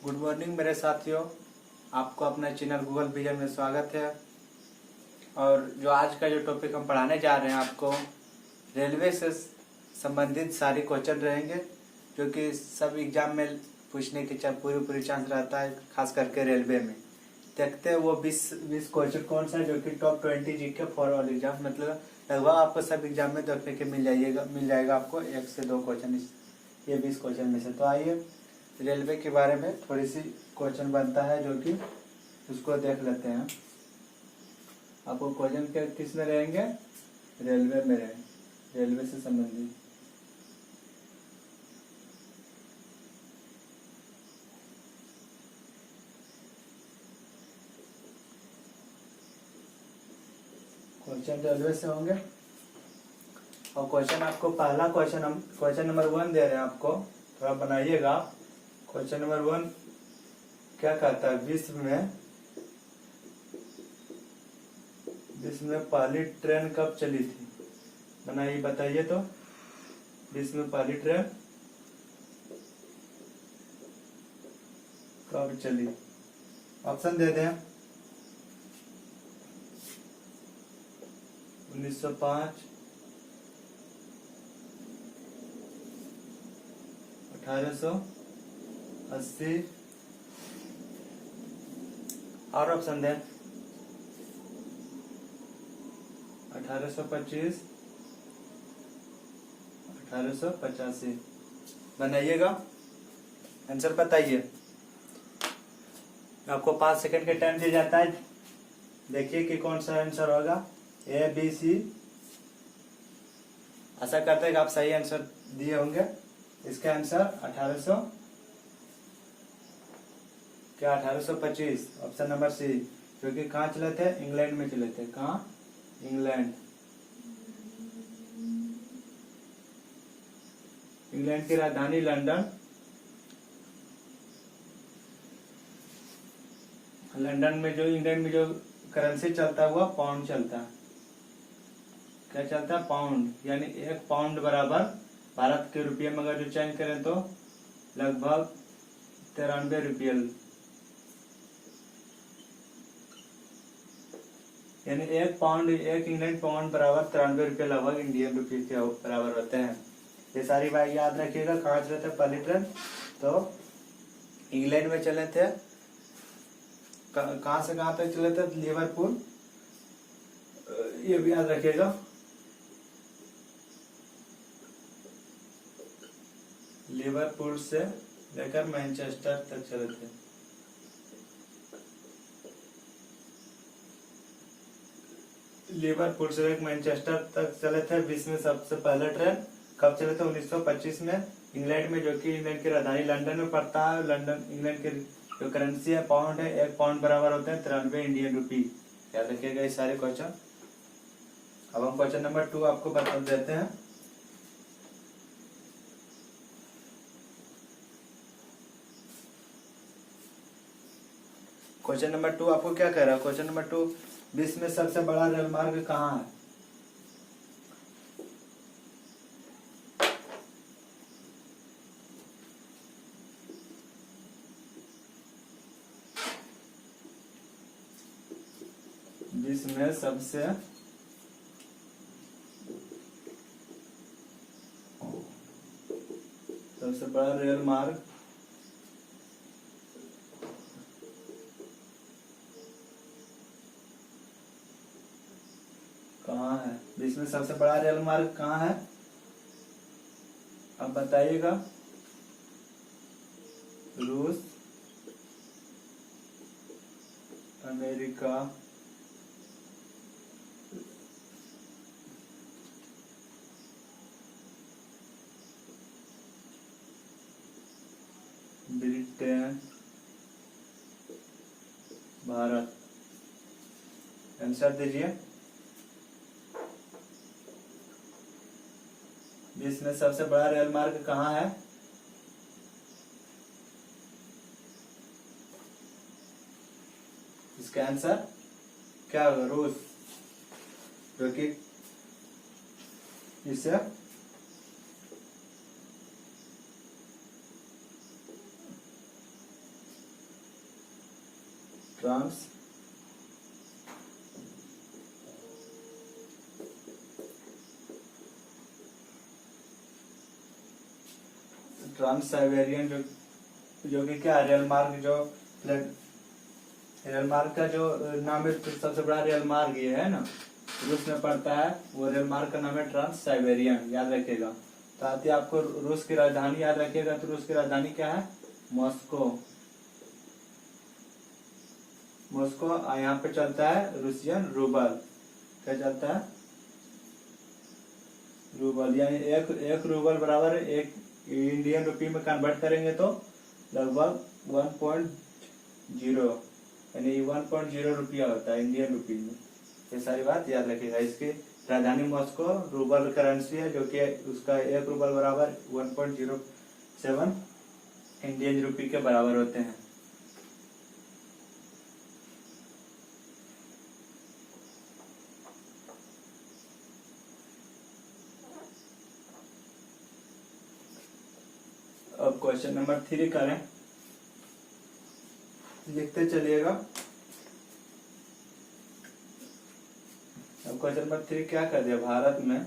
Good morning मेरे साथियों, आपको अपना चैनल गूगल विजन में स्वागत है। और जो आज का जो टॉपिक हम पढ़ाने जा रहे हैं आपको, रेलवे से संबंधित सारी क्वेश्चन रहेंगे जो कि सब एग्जाम में पूछने की पूरी चांस रहता है, खास करके रेलवे में। देखते हैं वो 20 क्वेश्चन कौन सा है जो कि top 20 GK for all exam, मतलब लगभग आपको सब एग्जाम में देखने के मिल जाएगा आपको 1 से 2 क्वेश्चन ये 20 क्वेश्चन में से। तो आइए रेलवे के बारे में थोड़ी सी क्वेश्चन बनता है जो कि उसको देख लेते हैं। आपको क्वेश्चन के किस में रहेंगे? रेलवे में रहेंगे, रेलवे से संबंधित। क्वेश्चन रेलवे से होंगे। और क्वेश्चन आपको पहला क्वेश्चन हम क्वेश्चन नंबर 1 दे रहे हैं आपको, थोड़ा बनाइएगा। क्वेश्चन नंबर 1 क्या कहता है? विश्व में पहली ट्रेन कब चली थी? बनाइए, बताइए तो। विश्व में पहली ट्रेन कब चली? ऑप्शन दे दें। 1905, 1880, और ऑप्शन दें। 1825, 1885। बनाइएगा, आंसर बताइए। आपको 5 सेकंड का टाइम दिया जाता है, देखिए कि कौन सा आंसर होगा। ए, बी, सी। आशा करते हैं कि आप सही आंसर दिए होंगे। इसका आंसर 1825, ऑप्शन नंबर सी। जो कि कहाँ चले थे? इंग्लैंड में चले थे। कहाँ? इंग्लैंड। इंग्लैंड की राजधानी लंदन। लंदन में जो इंग्लैंड में जो करेंसी चलता है वो पाउंड चलता है। क्या चलता है? पाउंड। यानी 1 पाउंड बराबर भारत के रुपये में अगर जो चेंज करें तो लगभग 93 रुपये। यानी 1 इंग्लैंड पाउंड बराबर 93 रुपये लगभग इंडियन रुपये के बराबर होते हैं। ये सारी बात याद रखिएगा। कहाँ चले थे पहली ट्रेन? तो इंग्लैंड में चले थे। कहाँ से कहाँ तक चले थे? लिवरपूल। ये भी याद रखिएगा। लिवरपूल से लेकर मैनचेस्टर तक चले थे। लिवरपूल से लेकर मैनचेस्टर तक चले थे। विश्व में सबसे पहले ट्रेन कब चले थे? 1925 में। इंग्लैंड में, जो कि इंग्लैंड की राजधानी लंदन में पड़ता है। लंदन, इंग्लैंड की जो करेंसी है पाउंड है। 1 पाउंड बराबर होते हैं 93 इंडियन रुपी। याद रखिएगा ये सारे क्वेश्चन। अब हम क्वेश्चन नंबर 2 आपको बता देते हैं। क्वेश्चन नंबर 2 आपको क्या कह रहा है? क्वेश्चन नंबर 2, विश्व में सबसे बड़ा रेल मार्ग कहाँ है? विश्व में सबसे बड़ा रेल मार्ग कहाँ है? विश्व में सबसे बड़ा रेल मार्ग कहाँ है? अब बताइएगा। रूस, अमेरिका, ब्रिटेन, भारत। आंसर दीजिए। विश्व में सबसे बड़ा रेल मार्ग कहाँ है? इसका आंसर क्या होगा? रूस, जो कि इसे ट्रांस साइबेरियन जो कि क्या रेल मार्ग जो रेल मार्ग का जो नाम है तो सबसे बड़ा रेल मार्ग ये है ना, रूस में पड़ता है। वो रेल मार्ग का नाम है ट्रांस साइबेरियन, याद रखिएगा। तो आती आपको रूस की राजधानी याद रखिएगा। तो रूस की राजधानी क्या है? मॉस्को। मॉस्को। यहाँ पे चलता है रूसियन रूबल। क्या चलता है? रूबल। यानी एक रूबल बराबर एक इंडियन रुपी में कन्वर्ट करेंगे तो लगभग 1.0, यानी 1.0 रुपया होता है इंडियन रुपी में। ये सारी बात याद रखिएगा। इसकी राजधानी मॉस्को, रूबल करेंसी है जो कि उसका एक रूबल बराबर 1.07 इंडियन रुपी के बराबर होते हैं। अब क्वेश्चन नंबर 3 करें, लिखते चलिएगा। अब क्वेश्चन नंबर 3 क्या कर दिया? भारत में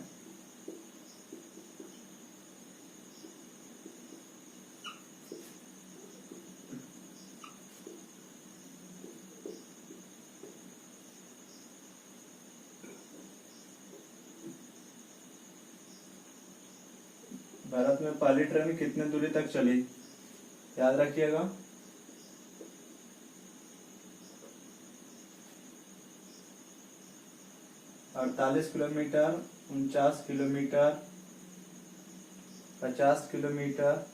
पहली ट्रेन कितने दूरी तक चली? याद रखिएगा। अड़तालीस kilometre, 49 kilometre, 50 kilometre,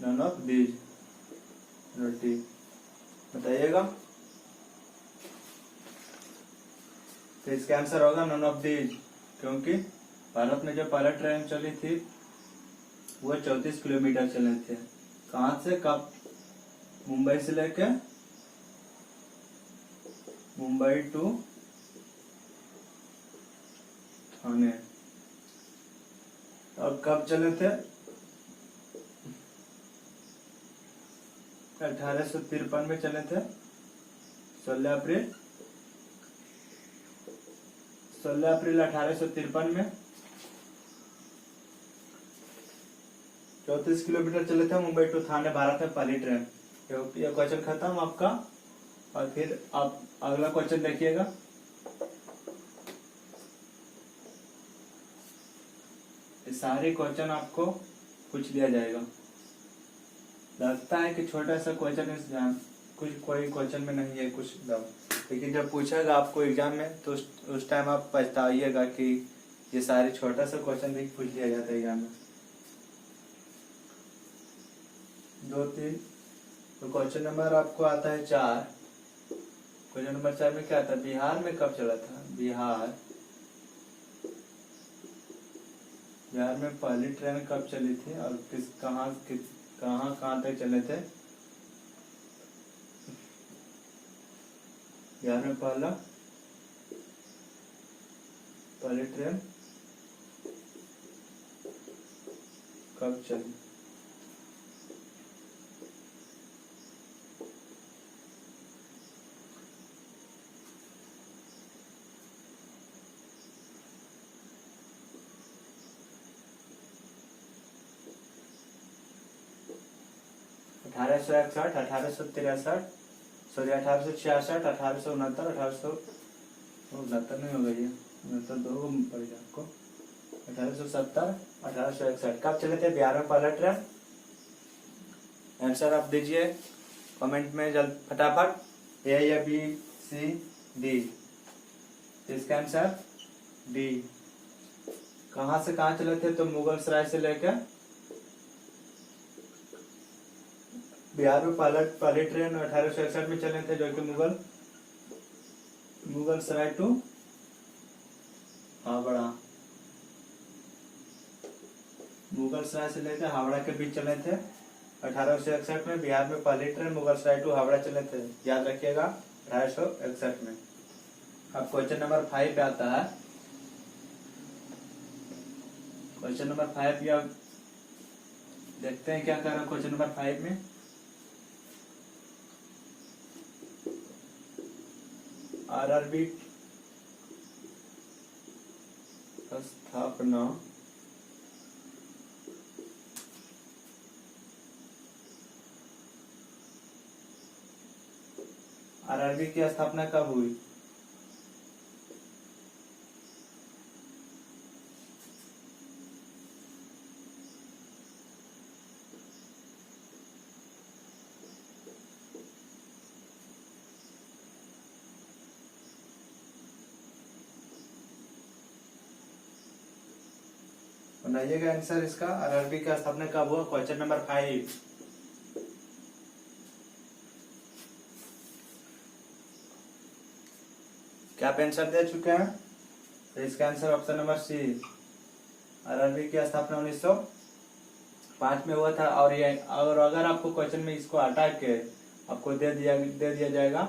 none of these. रोटी बताइएगा। तो इसका आंसर होगा नन ऑफ दीज, क्योंकि भारत में जो पहला ट्रेन चली थी वो 34 किलोमीटर चले थे। कहाँ से कब? मुंबई से लेके मुंबई टू थाने। और कब चले थे? 1853 में चले थे। 16 अप्रैल 1853 में 34 किलोमीटर चले थे मुंबई टू थाने, भारत में पहली ट्रेन। ये क्वेश्चन खत्म आपका। और फिर आप अगला क्वेश्चन देखिएगा। सारे क्वेश्चन आपको पूछ लिया जाएगा। लगता है कि छोटा सा क्वेश्चन एग्जाम कुछ कोई क्वेश्चन में नहीं है कुछ दम, लेकिन जब पूछेगा आपको एग्जाम में तो उस टाइम आप पछताइएगा कि ये सारे छोटा सा क्वेश्चन भी पूछ लिया जाता है एग्जाम में। 2-3 तो क्वेश्चन नंबर आपको आता है 4। क्वेश्चन नंबर 4 में क्या आता है? बिहार में कब चला था? बिहार में पहली ट्रेन कब चली थी और कहाँ तक चले थे? बिहार में पहली ट्रेन कब चली? अठारह सौ 1863, सॉरी 1866, 1869, 1869 नहीं होगा ये, 69 दो पड़ेगा आपको। 1870, 1861 कब चले थे बिहार में पहला ट्रेन? आंसर आप दीजिए कमेंट में जल्द फटाफट। ए या बी सी डी? इसका आंसर डी। कहाँ से कहाँ चले थे? तो मुगल सराय से लेकर बिहार में पहली ट्रेन 1861 में चले थे, जो कि मुगल सराय टू हावड़ा, मुगल सराय से लेकर हावड़ा के बीच चले थे 1861 में। बिहार में पहली ट्रेन मुगल सराय टू हावड़ा चले थे, याद रखिएगा 1861 में। अब क्वेश्चन नंबर 5 पे आता है। क्वेश्चन नंबर 5 या देखते हैं क्या कर रहा है क्वेश्चन नंबर 5 में। आरआरबी स्थापना आरआरबी की स्थापना कब हुई? बनाइएगा आंसर इसका। आरआरबी का स्थापना कब हुआ? Question number 5। क्या आप आंसर दे चुके हैं? तो इसका answer option number C, RRB की स्थापना 1905 में हुआ था। और ये और अगर आपको क्वेश्चन में इसको हटा के आपको दे दिया जाएगा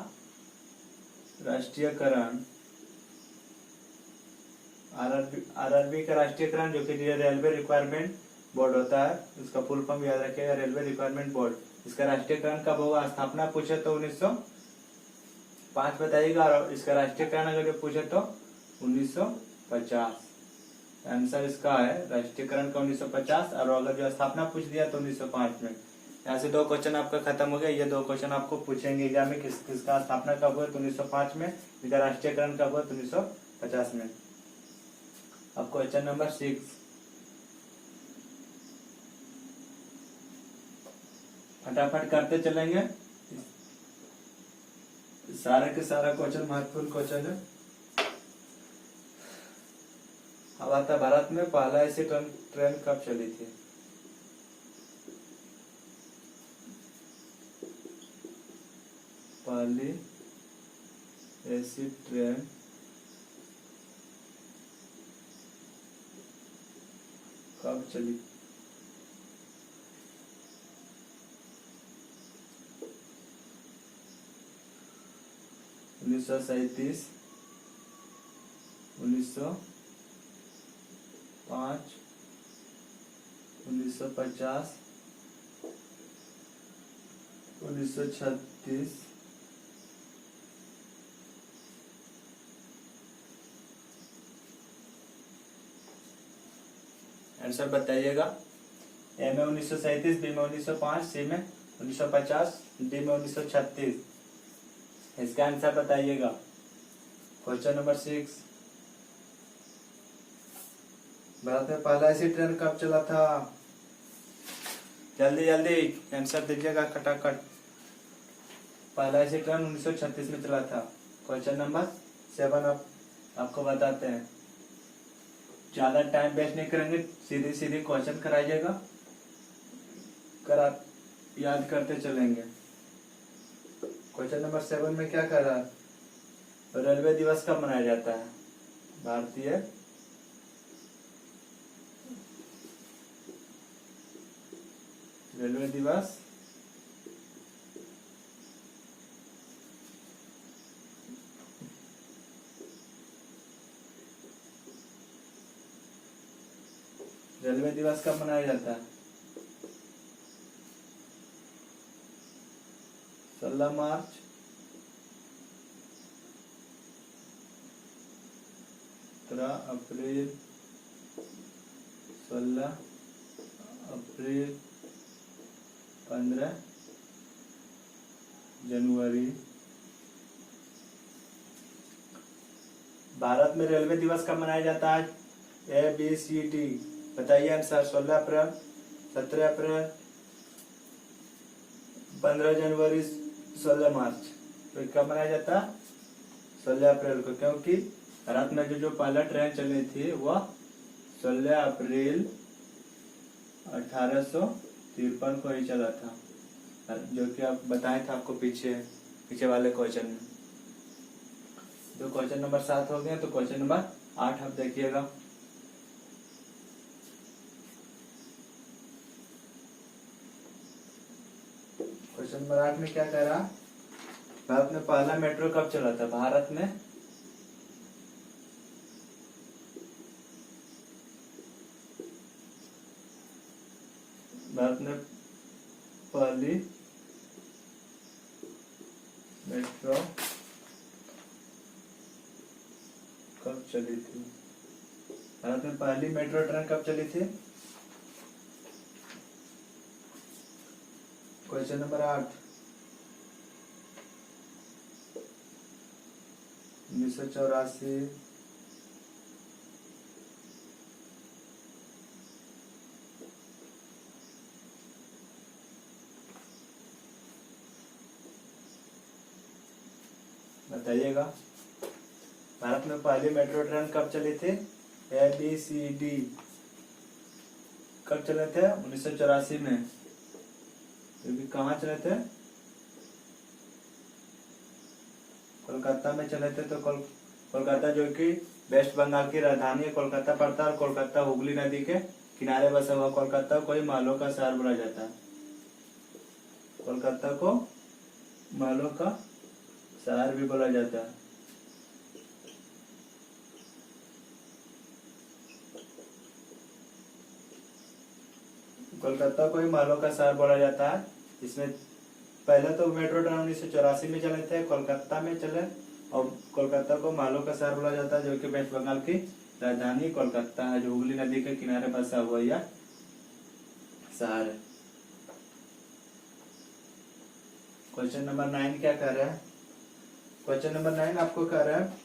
राष्ट्रीयकरण, आरआरबी का राष्ट्रीयकरण जो कि रेलवे रिक्वायरमेंट बोर्ड होता है, उसका फुल फॉर्म याद रखिएगा, रेलवे रिक्वायरमेंट बोर्ड। इसका राष्ट्रीयकरण कब होगा? स्थापना पूछे तो 1905 बताइएगा, और इसका राष्ट्रीयकरण अगर पूछे तो 1950। आंसर इसका है राष्ट्रीयकरण का 1950, और अगर जो स्थापना पूछ दिया तो 1905 में। यहाँ से 2 क्वेश्चन आपका खत्म हो गया। ये 2 क्वेश्चन आपको पूछेंगे एग्जाम में, किसका स्थापना कब हुआ तो 1905 में, इसका राष्ट्रीयकरण कब हुआ तो 1950 में। अब क्वेश्चन नंबर 6, फटाफट करते चलेंगे। सारे के सारा क्वेश्चन महत्वपूर्ण क्वेश्चन है। अब आता भारत में पहला ऐसी ट्रेन कब चली थी? पहली ऐसी ट्रेन कब चली? उन्नीस सौ 1905, 1950, 1936, आंसर बताइएगा। ए में 1937, बी में 1905, सी में 1950, डी में 1936। इसका आंसर बताइएगा। क्वेश्चन नंबर 6, भारत में पहला ऐसी ट्रेन कब चला था? जल्दी जल्दी आंसर दीजिएगा खटाखट। पहला ऐसी ट्रेन 1936 में चला था। क्वेश्चन नंबर 7 आपको बताते हैं। ज्यादा टाइम वेस्ट नहीं करेंगे, सीधी सीधी क्वेश्चन कराइएगा, आप याद करते चलेंगे। क्वेश्चन नंबर 7 में क्या कर रहा है? रेलवे दिवस कब मनाया जाता है? भारतीय रेलवे दिवस कब मनाया जाता है? 16 मार्च, 17 अप्रैल, 16 अप्रैल, 15 जनवरी। भारत में रेलवे दिवस कब मनाया जाता है? ABCD बताइए आंसर। 16 अप्रैल, 17 अप्रैल, 15 जनवरी, 16 मार्च। तो कब मनाया जाता है? 16 अप्रैल को, क्योंकि भारत में जो पहला ट्रेन चली थी वह 16 अप्रैल 1853 को ही चला था, जो कि आप बताए थे आपको पीछे वाले क्वेश्चन में। तो क्वेश्चन नंबर 7 हो गया। तो क्वेश्चन नंबर 8 आप देखिएगा। क्वेश्चन नंबर 8 में क्या कह रहा? भारत में पहला मेट्रो कब चला था? भारत में पहली मेट्रो चली थी? भारत में पहली मेट्रो ट्रेन कब चली थी? Question number 8। 1984। बताइएगा। भारत में पहली मेट्रो ट्रेन कब चली थी? ABCD कब चले थे? 1984 में। क्योंकि कहाँ चले थे? कोलकाता में चले थे। तो कोलकाता जो कि वेस्ट बंगाल की राजधानी है, कोलकाता पड़ता है। और कोलकाता हुगली नदी के किनारे बसा हुआ कोलकाता को ही मालों का शहर बोला जाता है। कोलकाता को मालों का शहर भी बोला जाता है। कोलकाता को ही मालों का शहर बोला जाता है। इसमें पहले तो मेट्रो ट्रेन 1984 में चले थे, कोलकाता में चले। और कोलकाता को मालों का शहर बोला जाता है, जो कि वेस्ट बंगाल की राजधानी कोलकाता है, जो हुगली नदी के किनारे बसा हुआ यह शहर है। क्वेश्चन नंबर 9 क्या कह रहा है? क्वेश्चन नंबर 9 आपको कह रहा है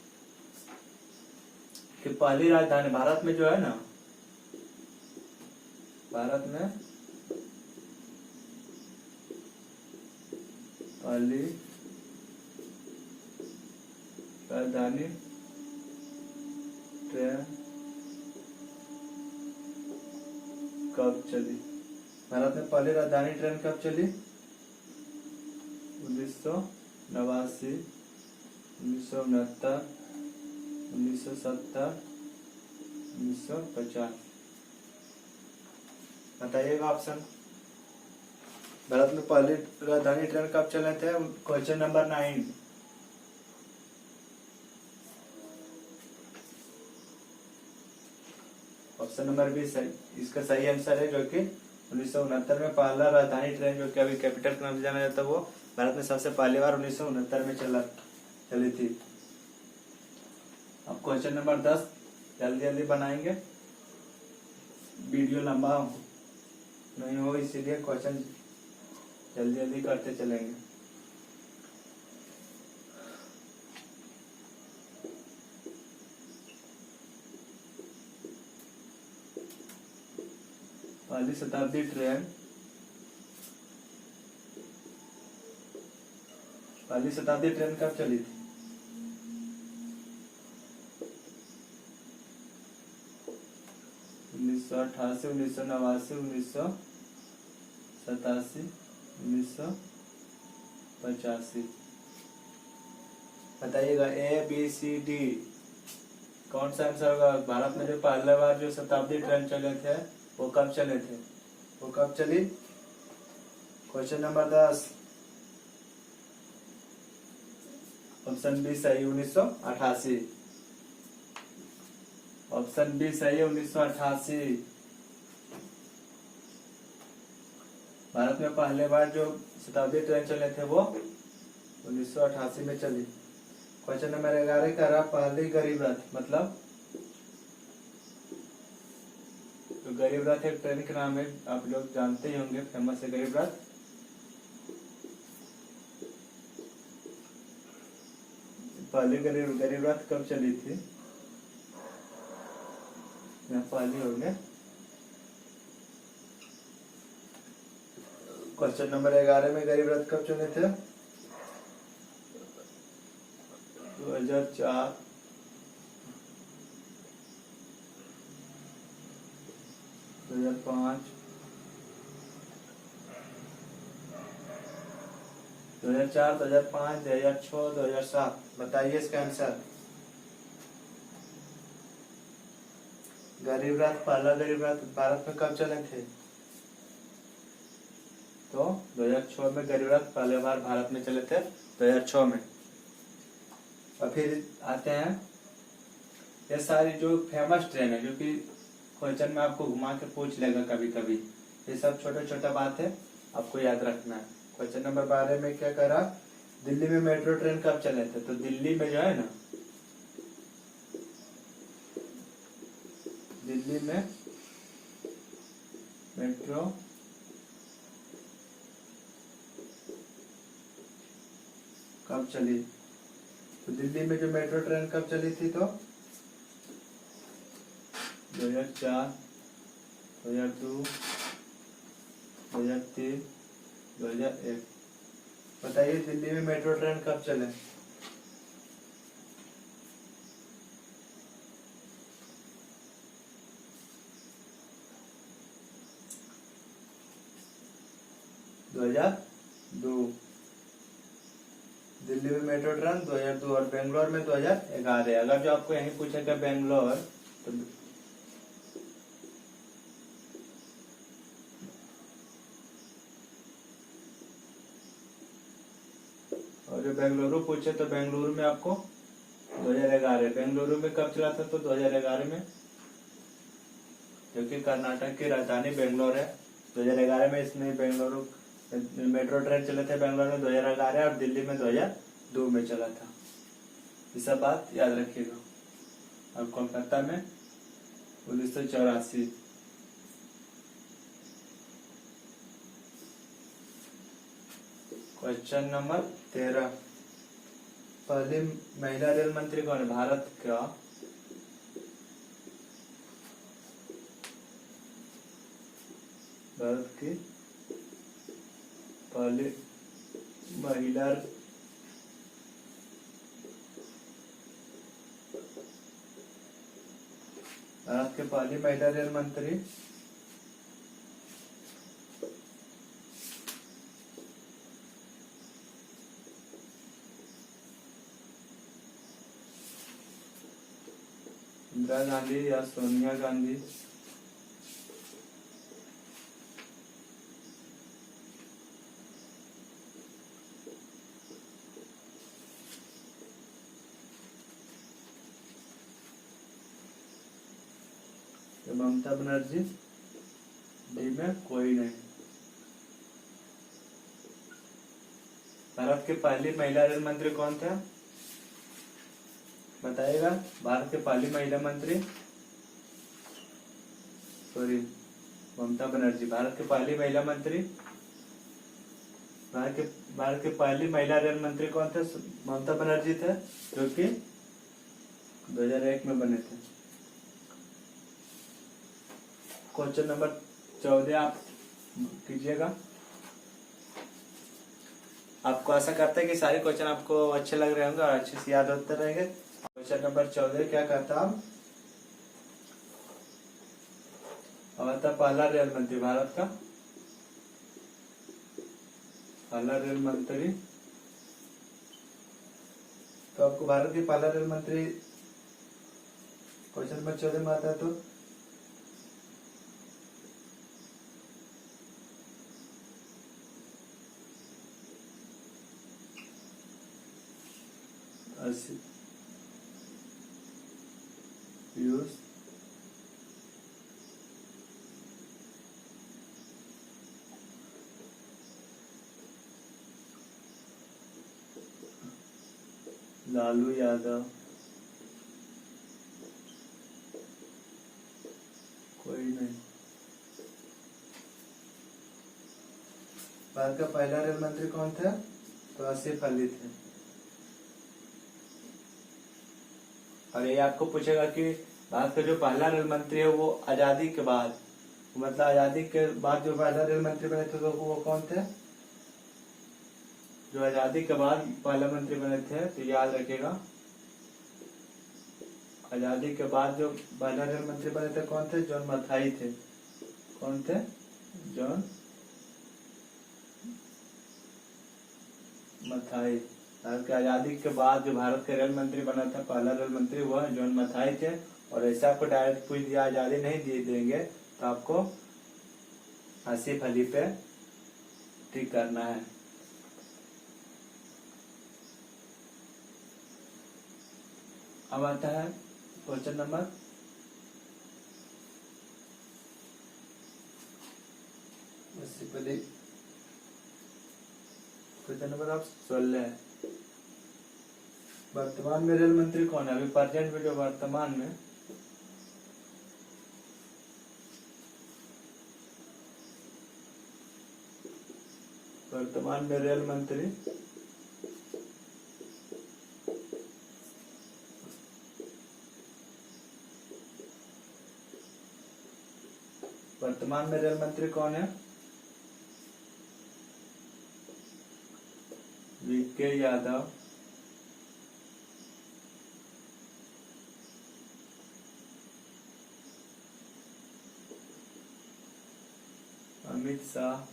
कि पहली राजधानी भारत में जो है ना, भारत में पहली राजधानी ट्रेन कब चली? भारत में पहली राजधानी ट्रेन कब चली? 1989, 1969, 1970, 1950। बताइएगा ऑप्शन। भारत में पहली राजधानी ट्रेन कब चले थे? Question number 9। Option number B सही, इसका सही आंसर है, जो कि 1969 में पहला राजधानी ट्रेन, जो कि अभी कैपिटल के नाम से जाना जाता है, वो भारत में सबसे पहली बार 1969 में चली थी। अब क्वेश्चन नंबर 10 जल्दी जल्दी बनाएंगे, वीडियो लंबा नहीं हो, इसीलिए क्वेश्चन जल्दी जल्दी करते चलेंगे। पहली शताब्दी ट्रेन, पहली शताब्दी ट्रेन कब चली थी? उन्नीस सौ 1988, 1989, 1987, 1985। बताइएगा ABCD कौन सा आंसर होगा? भारत में जो पहला बार जो शताब्दी ट्रेन चले थे वो कब चले थे? वो कब चली? Question number 10। ऑप्शन बी सही, 1988। ऑप्शन बी सही है, 1988। भारत में पहले बार जो शताब्दी ट्रेन चले थे वो 1988 में चली। क्वेश्चन नंबर 11 कह रहा पहली गरीब रथ, मतलब तो गरीब रथ एक ट्रेन के नाम है, आप लोग जानते ही होंगे, फेमस है गरीब रथ। पहली गरीब रथ कब चली थी? पहली हो गया। क्वेश्चन नंबर 11 में गरीब रथ कब चले थे? 2004, 2005, 2004, 2005, 2006, 2007। बताइए इसका आंसर। गरीब रथ, पहला गरीब रथ भारत में कब चले थे? तो 2006 में गरीब रथ पहले बार भारत में चले थे, 2006 में। और फिर आते हैं ये सारी जो फेमस ट्रेन है, जो कि क्वेश्चन में आपको घुमा के पूछ लेगा कभी कभी, ये सब छोटा छोटा बात है, आपको याद रखना है। क्वेश्चन नंबर 12 में क्या करा? दिल्ली में मेट्रो ट्रेन कब चले थे? तो दिल्ली में जो है ना, दिल्ली में मेट्रो कब चली? तो दिल्ली में जो मेट्रो ट्रेन कब चली थी? तो 2004, 2002, 2003, 2001। बताइए दिल्ली में मेट्रो ट्रेन कब चले? दो हजार दो। दिल्ली में मेट्रो ट्रेन 2002 और बेंगलोर में 2011। अगर जो आपको यहीं पूछेगा बेंगलोर तो और जो बेंगलुरु पूछे तो बेंगलुरु में आपको 2011। बेंगलुरु में कब चला था? तो 2011 में, जो कि कर्नाटक की राजधानी बेंगलोर है। 2011 में इसमें बेंगलुरु मेट्रो ट्रेन चले थे बेंगलोर में 2011 और दिल्ली में 2002 में चला था। ये सब बात याद रखिएगा। और कोलकाता में 1984। Question number 13। पहली महिला रेल मंत्री कौन है? भारत की पहली महिला भारत के पहली महिला रेल मंत्री इंदिरा गांधी या सोनिया गांधी? ममता बनर्जी? डी में कोई नहीं। भारत की पहली महिला रेल मंत्री कौन थे? बताइएगा। भारत की पहली महिला मंत्री, सॉरी, ममता बनर्जी। भारत की पहली महिला मंत्री, भारत की पहली महिला रेल मंत्री कौन थे? ममता बनर्जी थे, जो कि 2001 में बने थे। क्वेश्चन नंबर 14 आप कीजिएगा। आपको आशा करते हैं कि सारे क्वेश्चन आपको अच्छे लग रहे होंगे और अच्छे से याद होते रहेंगे। क्वेश्चन नंबर 14 क्या कहता है? पहला रेल मंत्री, भारत का पहला रेल मंत्री। तो आपको भारत की पहला रेल मंत्री क्वेश्चन नंबर 14 में आता है। तो पीयूष लालू यादव? कोई नहीं। भारत का पहला रेल मंत्री कौन थे? तो आसिफ अली थे। और ये आपको पूछेगा कि भारत का जो पहला रेल मंत्री है वो आजादी के बाद, मतलब आजादी के बाद जो पहला रेल मंत्री बने थे तो वो कौन थे? जो आजादी के बाद पहला मंत्री बने थे, तो याद रखिएगा। आजादी के बाद जो पहला रेल मंत्री बने थे कौन थे? जॉन मथाई थे। कौन थे? जॉन मथाई। भारत की आजादी के बाद जो भारत के रेल मंत्री बना था पहला रेल मंत्री, वह जॉन मथाई थे। और ऐसा आपको डायरेक्ट पूछ दिया आजादी नहीं दे देंगे तो आपको आसिफ अली पे टिक करना है। अब आता है क्वेश्चन नंबर 16 है। वर्तमान में रेल मंत्री कौन है? अभी प्रेजेंट में जो वर्तमान में वर्तमान में रेल मंत्री कौन है? VK Yadav. Amit Shah.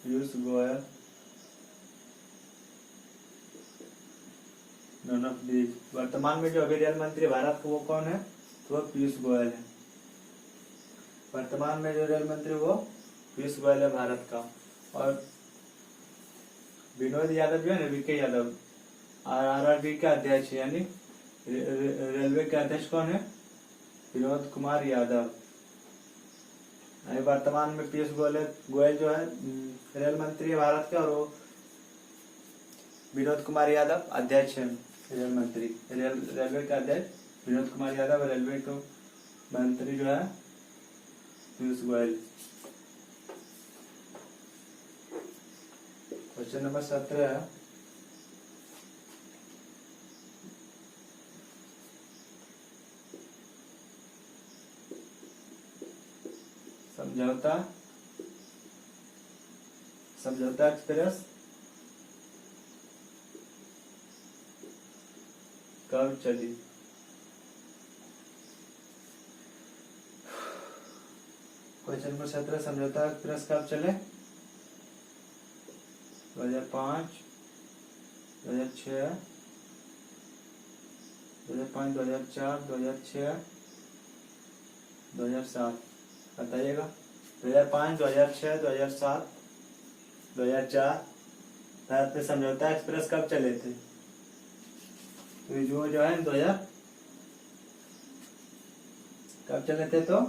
Piyush Goyal. None of these. वर्तमान में जो अभी रेल मंत्री भारत का वो कौन है? तो वो पीयूष गोयल है। वर्तमान में जो रेल मंत्री वो पीयूष गोयल है भारत का। और विनोद यादव जो है ना, वीके यादव, RRB के अध्यक्ष है, यानी रेलवे के अध्यक्ष कौन है? विनोद कुमार यादव। वर्तमान में पीयूष गोयल जो है रेल मंत्री है भारत के, और वो विनोद कुमार यादव अध्यक्ष है रेल मंत्री, रेलवे के अध्यक्ष विनोद कुमार यादव, रेलवे के मंत्री जो है पीयूष गोयल। क्वेश्चन नंबर 17 है, समझौता एक्सप्रेस कब चली? क्वेश्चन नंबर 17, समझौता एक्सप्रेस कब चले? 2005, 2006, 2005, 2004, 2006, 2007। बताइएगा। 2005, 2006, 2007, 2004 भारत में समझौता एक्सप्रेस कब चले थे? जो है 2000 कब चले थे? तो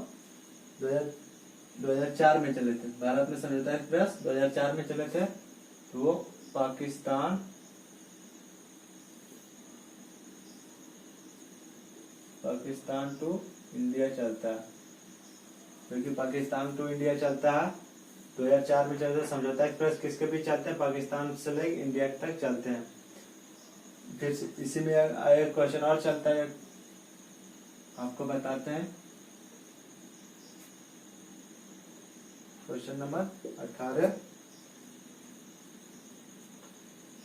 2004 में चले थे। भारत में समझौता एक्सप्रेस 2004 में चले थे। तो वो पाकिस्तान टू इंडिया चलता है, क्योंकि पाकिस्तान टू इंडिया चलता है। 2004 में चलता है समझौता एक्सप्रेस। किसके बीच चलते हैं? पाकिस्तान से लेकर इंडिया तक चलते हैं। फिर इसी में एक क्वेश्चन और चलता है, आपको बताते हैं। क्वेश्चन नंबर 18,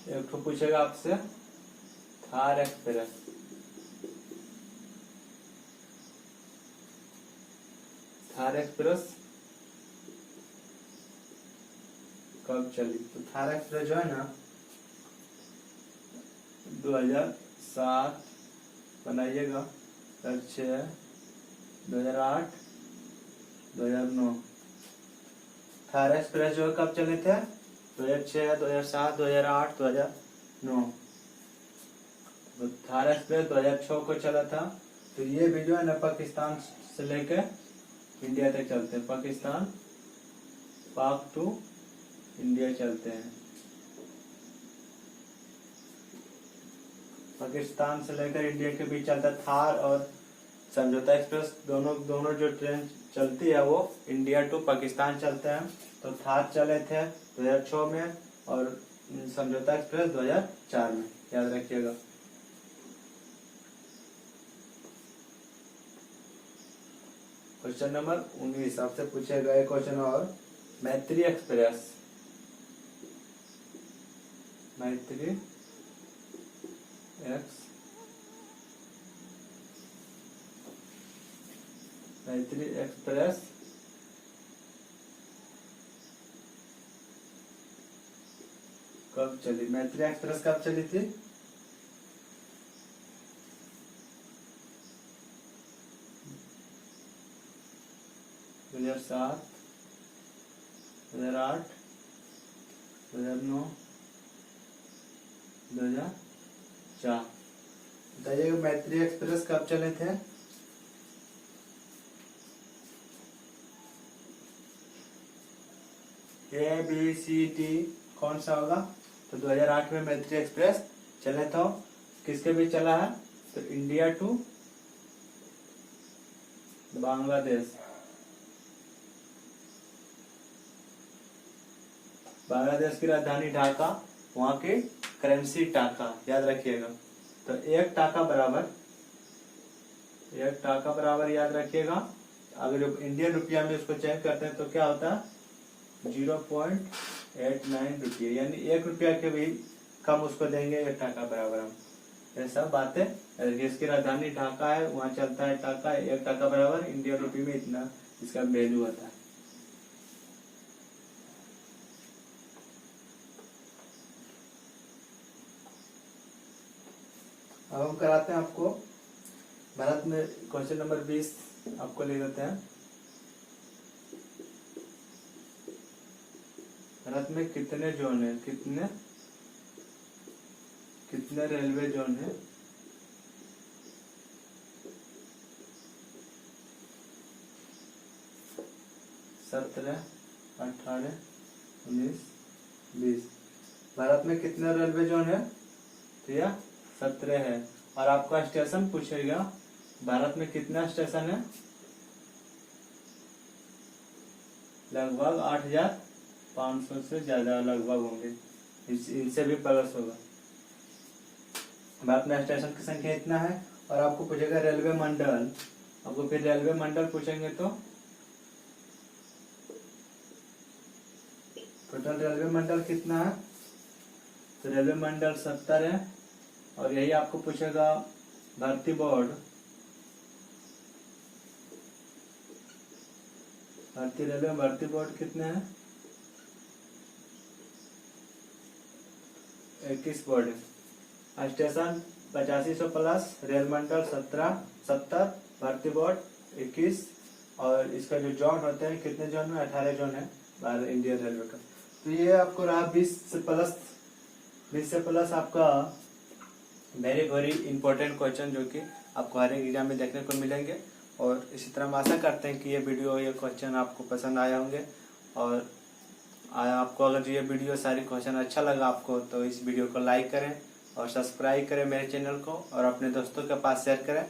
एक तो पूछेगा आपसे थार एक्सप्रेस। थार एक्सप्रेस कब चली? तो थार एक्सप्रेस जो है ना 2007 बनाइएगा, 2006, 2008, 2009। थार एक्सप्रेस जो है कब चले थे? 2006, 2007, 2008, 2009। तो थार एक्सप्रेस 2006 को चला था। तो ये भी जो है ना पाकिस्तान से लेकर इंडिया तक चलते हैं। पाक टू इंडिया चलते हैं। पाकिस्तान से लेकर इंडिया के बीच चलता है। थार और समझौता एक्सप्रेस दोनों जो ट्रेन चलती है वो इंडिया टू पाकिस्तान चलते हैं। तो थार चले थे 2006 में और समझौता एक्सप्रेस 2004 में, याद रखिएगा। क्वेश्चन नंबर 19 आपसे पूछेगा एक क्वेश्चन और, मैत्री एक्सप्रेस कब चली? मैत्री एक्सप्रेस कब चली थी? दो 2007, 2008, 2009, 2004। बताइएगा मैत्री एक्सप्रेस कब चले थे? ABCD कौन सा होगा? तो 2008 में मैत्री एक्सप्रेस चले थे। किसके बीच चला है? तो इंडिया टू बांग्लादेश, बांग्लादेश की राजधानी ढाका, वहाँ की करेंसी टाका, याद रखिएगा। तो एक टाका बराबर याद रखिएगा, अगर जो इंडियन रुपया में इसको चेंज करते हैं तो क्या होता है 0.89 रुपये, यानी 1 रुपया के भी कम उसको देंगे 1 टाका बराबर हम। ये सब बातें, इसकी राजधानी ढाका है, वहाँ चलता है टाका, 1 टाका बराबर इंडियन रुपये में इतना इसका वैल्यू होता है। अब हम कराते हैं आपको भारत में क्वेश्चन नंबर 20 आपको ले लेते हैं। भारत में कितने जोन है, कितने रेलवे जोन है? सत्रह, 18, 19, 20। भारत में कितने रेलवे जोन है? तो यह 17 है। और आपका स्टेशन पूछेगा भारत में कितना स्टेशन है? लगभग 8,500 से ज्यादा लगभग होंगे, इनसे भी प्लस होगा। भारत में स्टेशन की संख्या इतना है। और आपको पूछेगा रेलवे मंडल, आपको फिर रेलवे मंडल पूछेंगे तो टोटल रेलवे मंडल कितना है? तो रेलवे मंडल 70 है। और यही आपको पूछेगा भर्ती बोर्ड, भारतीय रेलवे भर्ती बोर्ड कितने हैं? 21 बोर्ड है। स्टेशन 8500 प्लस, रेल मंडल 70, भर्ती बोर्ड 21, और इसका जो जोन होते हैं कितने जोन में? 18 जोन है भारत इंडियन रेलवे का। तो ये आपको रहा 20 से प्लस आपका वेरी वेरी इंपॉर्टेंट क्वेश्चन, जो कि आपको हर एक एग्जाम में देखने को मिलेंगे। और इसी तरह हम आशा करते हैं कि ये क्वेश्चन आपको पसंद आए होंगे। और आपको अगर ये वीडियो सारी क्वेश्चन अच्छा लगा आपको, तो इस वीडियो को लाइक करें और सब्सक्राइब करें मेरे चैनल को, और अपने दोस्तों के पास शेयर करें,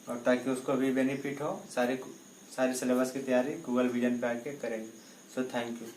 और ताकि उसको भी बेनिफिट हो। सारी सिलेबस की तैयारी गूगल विजन पे आके करेंगे। So thank you.